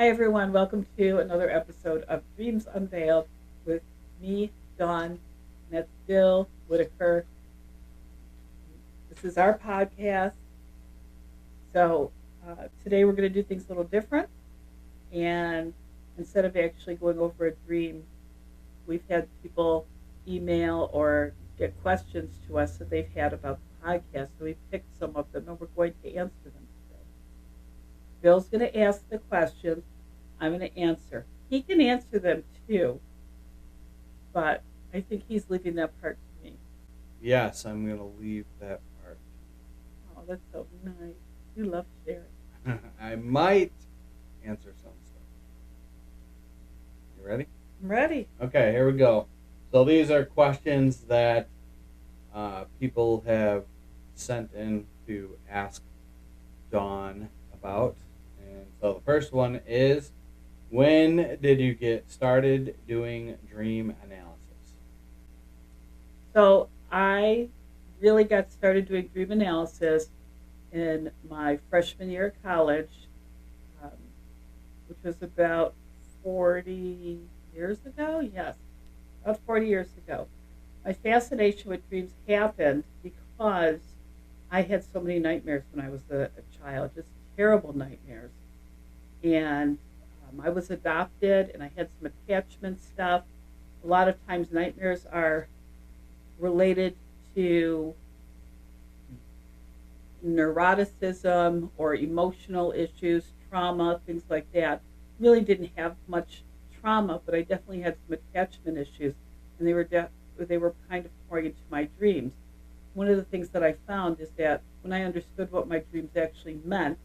Hi, everyone. Welcome to another episode of Dreams Unveiled with me, Daun, and that's Bill Whittaker. This is our podcast. Today we're going to do things a little different. And instead of actually going over a dream, we've had people email or get questions to us that they've had about the podcast. So we picked some of them and we're going to answer them today. Bill's going to ask the questions. I'm going to answer. He can answer them too, but I think he's leaving that part to me. Yes, I'm going to leave that part. Oh, that's so nice. You love sharing. I might answer some stuff. You ready? I'm ready. Okay, here we go. So these are questions that people have sent in to ask Dawn about. And so the first one is, when did you get started doing dream analysis? So I really got started doing dream analysis in my freshman year of college, um, which was about 40 years ago. Yes, about 40 years ago. My fascination with dreams happened because I had so many nightmares when I was a child, just terrible nightmares. And I was adopted and I had some attachment stuff. A lot of times nightmares are related to neuroticism or emotional issues, trauma, things like that. Really didn't have much trauma, but I definitely had some attachment issues, and they were kind of pouring into my dreams. One of the things that I found is that when I understood what my dreams actually meant,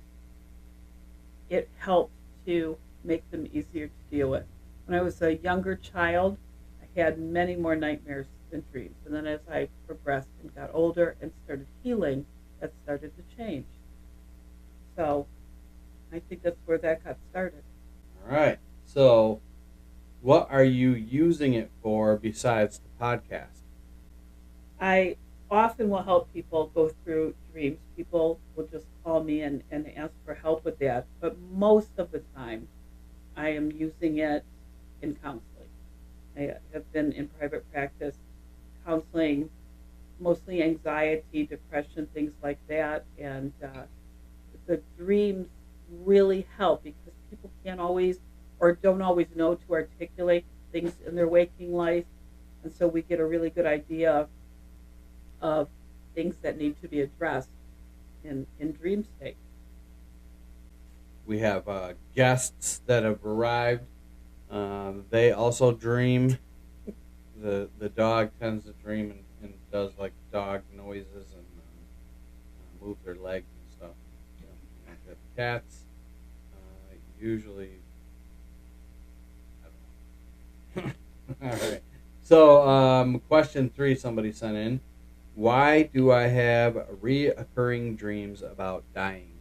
it helped to make them easier to deal with. When I was a younger child, I had many more nightmares than dreams. And then as I progressed and got older and started healing, that started to change. So I think that's where that got started. All right. So what are you using it for besides the podcast? I often will help people go through dreams. People will just call me and ask for help with that. But most of the time, I am using it in counseling. I have been in private practice counseling, mostly anxiety, depression, things like that. And the dreams really help because people can't always or don't always know to articulate things in their waking life. And so we get a really good idea of things that need to be addressed in dream state. We have guests that have arrived. They also dream. The dog tends to dream and does like dog noises and move their legs and stuff. The cats usually. I don't know. All right. So question 3 somebody sent in. Why do I have reoccurring dreams about dying?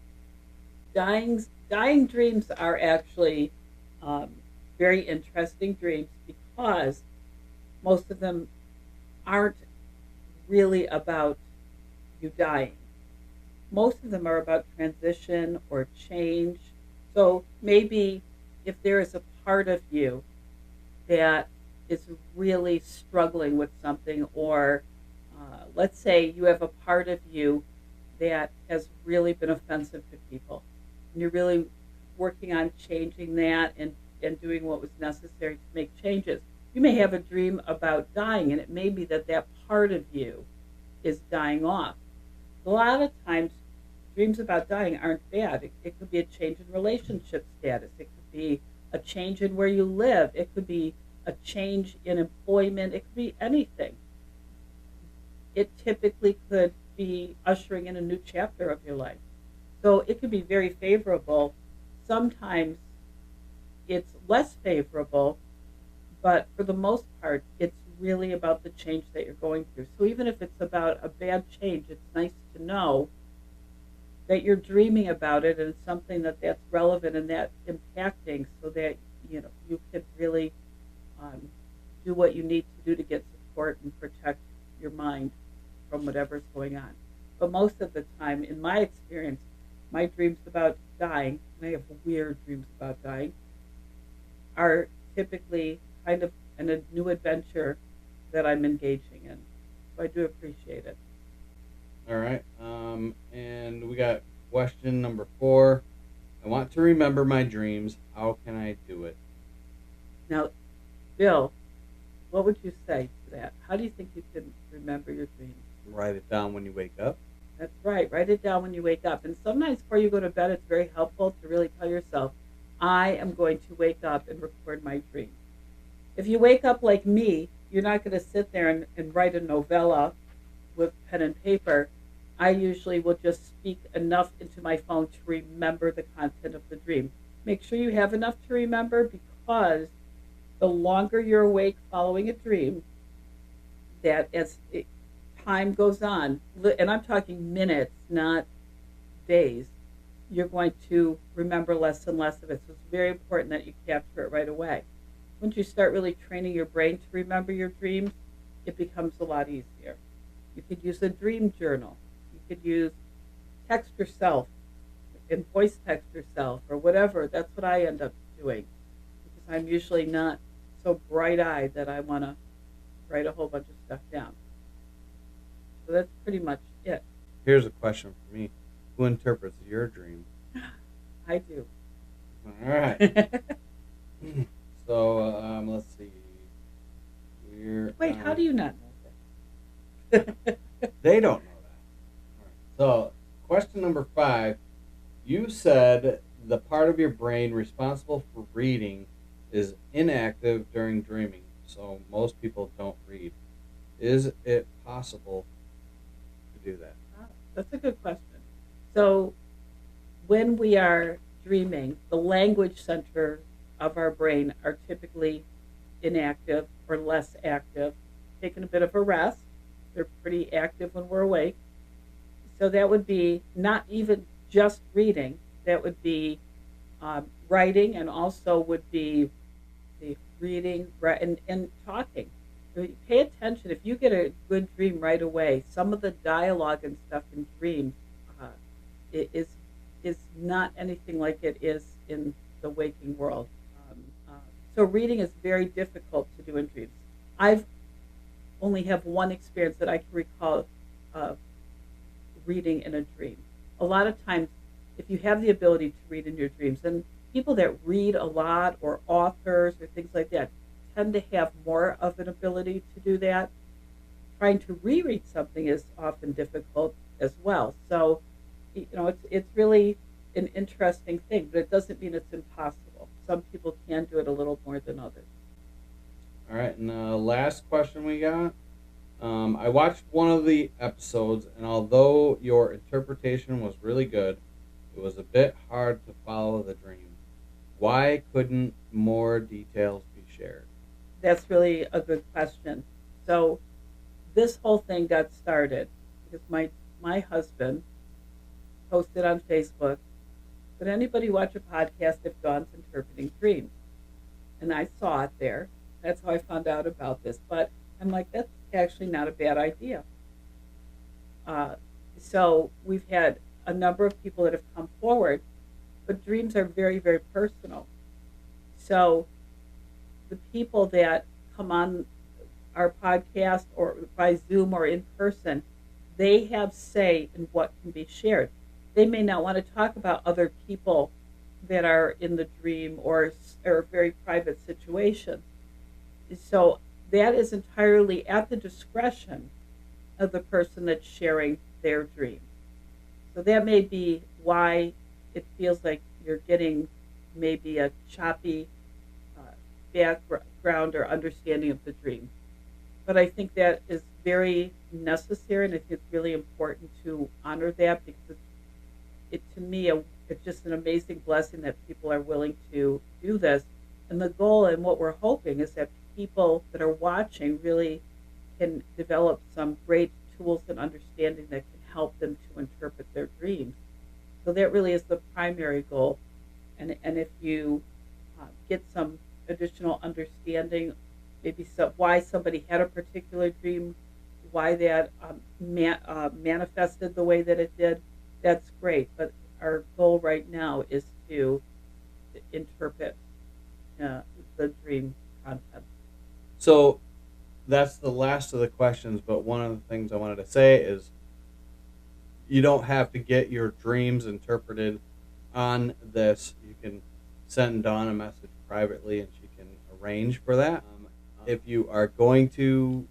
Dying dreams are actually very interesting dreams because most of them aren't really about you dying. Most of them are about transition or change. So maybe if there is a part of you that is really struggling with something, or let's say you have a part of you that has really been offensive to people, and you're really working on changing that and doing what was necessary to make changes. You may have a dream about dying, and it may be that that part of you is dying off. A lot of times, dreams about dying aren't bad. It could be a change in relationship status. It could be a change in where you live. It could be a change in employment. It could be anything. It typically could be ushering in a new chapter of your life. So it could be very favorable. Sometimes it's less favorable, but for the most part, it's really about the change that you're going through. So even if it's about a bad change, it's nice to know that you're dreaming about it and it's something that's relevant and that's impacting, so that you can really do what you need to do to get support and protect your mind from whatever's going on. But most of the time, in my experience, my dreams about dying, and I have weird dreams about dying, are typically kind of a new adventure that I'm engaging in. So I do appreciate it. All right. And we got question number 4. I want to remember my dreams. How can I do it? Now, Bill, what would you say to that? How do you think you can remember your dreams? Write it down when you wake up. That's right. Write it down when you wake up. And sometimes before you go to bed, it's very helpful to really tell yourself, I am going to wake up and record my dreams. If you wake up like me, you're not going to sit there and write a novella with pen and paper. I usually will just speak enough into my phone to remember the content of the dream. Make sure you have enough to remember, because the longer you're awake following a dream, that as time goes on, and I'm talking minutes, not days, you're going to remember less and less of it. So it's very important that you capture it right away. Once you start really training your brain to remember your dreams, it becomes a lot easier. You could use a dream journal. You could use text yourself and voice text yourself or whatever. That's what I end up doing, because I'm usually not so bright-eyed that I want to write a whole bunch of stuff down. So that's pretty much it. Here's a question for me. Who interprets your dream? I do. All right. So let's see. Wait, how do you not know that? They don't know that. All right. So question number 5. You said the part of your brain responsible for reading is inactive during dreaming, so most people don't read. Is it possible to do that? That's a good question. So when we are dreaming, the language center of our brain are typically inactive or less active, taking a bit of a rest. They're pretty active when we're awake. So that would be not even just reading. That would be writing, and also would be the reading and talking. Pay attention. If you get a good dream right away, some of the dialogue and stuff in dreams is not anything like it is in the waking world. So reading is very difficult to do in dreams. I've only have one experience that I can recall of reading in a dream. A lot of times, if you have the ability to read in your dreams, and people that read a lot, or authors or things like that, tend to have more of an ability to do that. Trying to reread something is often difficult as well. So, it's really an interesting thing, but it doesn't mean it's impossible. Some people can do it a little more than others. All right, and the last question we got. I watched one of the episodes, and although your interpretation was really good, it was a bit hard to follow the dream. Why couldn't more details be shared? That's really a good question. So this whole thing got started because my husband posted on Facebook, "Would anybody watch a podcast if Dawn's interpreting dreams?" And I saw it there. That's how I found out about this. But I'm like, that's actually not a bad idea. So we've had a number of people that have come forward, but dreams are very, very personal. So the people that come on our podcast or by Zoom or in person, they have say in what can be shared. They may not want to talk about other people that are in the dream or very private situations. So that is entirely at the discretion of the person that's sharing their dream. So that may be why it feels like you're getting maybe a choppy background or understanding of the dream. But I think that is very necessary, and I think it's really important to honor that, because to me, it's just an amazing blessing that people are willing to do this. And the goal and what we're hoping is that people that are watching really can develop some great tools and understanding that can help them to interpret their dreams. So that really is the primary goal. And if you get some additional understanding, maybe why somebody had a particular dream, why that manifested the way that it did, that's great. But our goal right now is to interpret the dream content. So that's the last of the questions, but one of the things I wanted to say is you don't have to get your dreams interpreted on this. You can send Dawn a message privately and she can arrange for that. If you are going to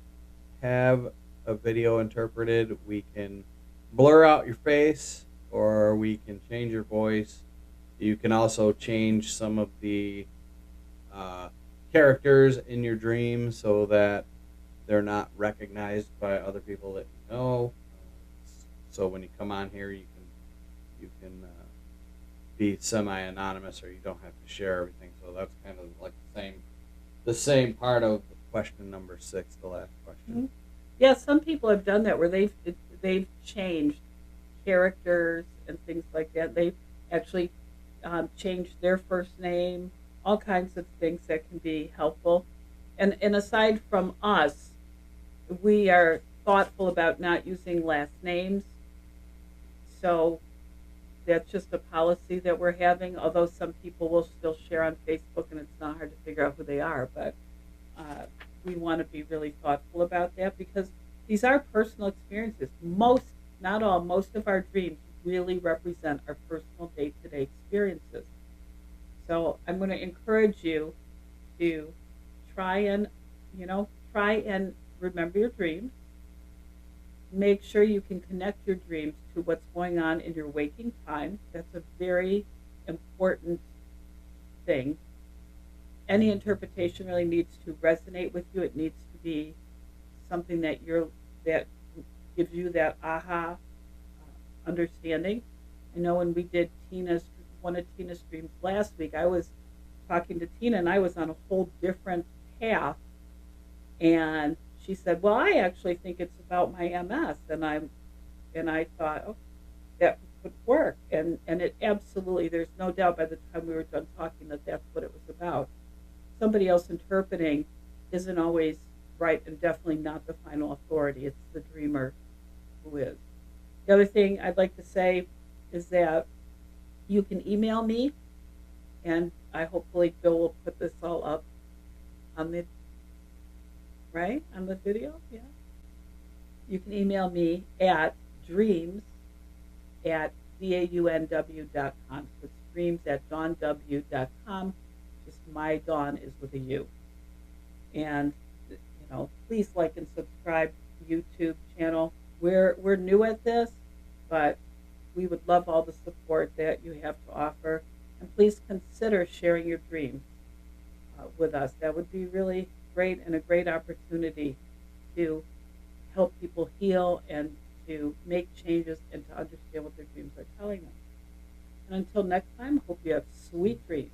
have a video interpreted, we can blur out your face or we can change your voice. You can also change some of the characters in your dream so that they're not recognized by other people that you know. So when you come on here, you can be semi-anonymous, or you don't have to share everything. So that's kind of like the same part of question number 6, the last question. Mm-hmm. Yeah, some people have done that where they've changed characters and things like that. They've actually changed their first name, all kinds of things that can be helpful. And aside from us, we are thoughtful about not using last names. So that's just a policy that we're having, although some people will still share on Facebook and it's not hard to figure out who they are. But we want to be really thoughtful about that because these are personal experiences. Most, not all, most of our dreams really represent our personal day-to-day experiences. So I'm going to encourage you to try and remember your dreams. Make sure you can connect your dreams to what's going on in your waking time. That's a very important thing. Any interpretation really needs to resonate with you. It needs to be something that gives you that aha understanding. I know when we did one of Tina's dreams last week, I was talking to Tina and I was on a whole different path, and she said, well, I actually think it's about my MS, and I thought, oh, that could work, and it absolutely, there's no doubt by the time we were done talking that that's what it was about. Somebody else interpreting isn't always right, and definitely not the final authority. It's the dreamer who is. The other thing I'd like to say is that you can email me, and I hopefully Bill will put this all up on the video. Yeah, you can email me at dreams@daunw.com. So it's dreams@daunw.com. Just my Dawn is with a U. And please like and subscribe to the YouTube channel. We're new at this, but we would love all the support that you have to offer. And please consider sharing your dreams with us. That would be really great and a great opportunity to help people heal and to make changes and to understand what their dreams are telling them. And until next time, hope you have sweet dreams.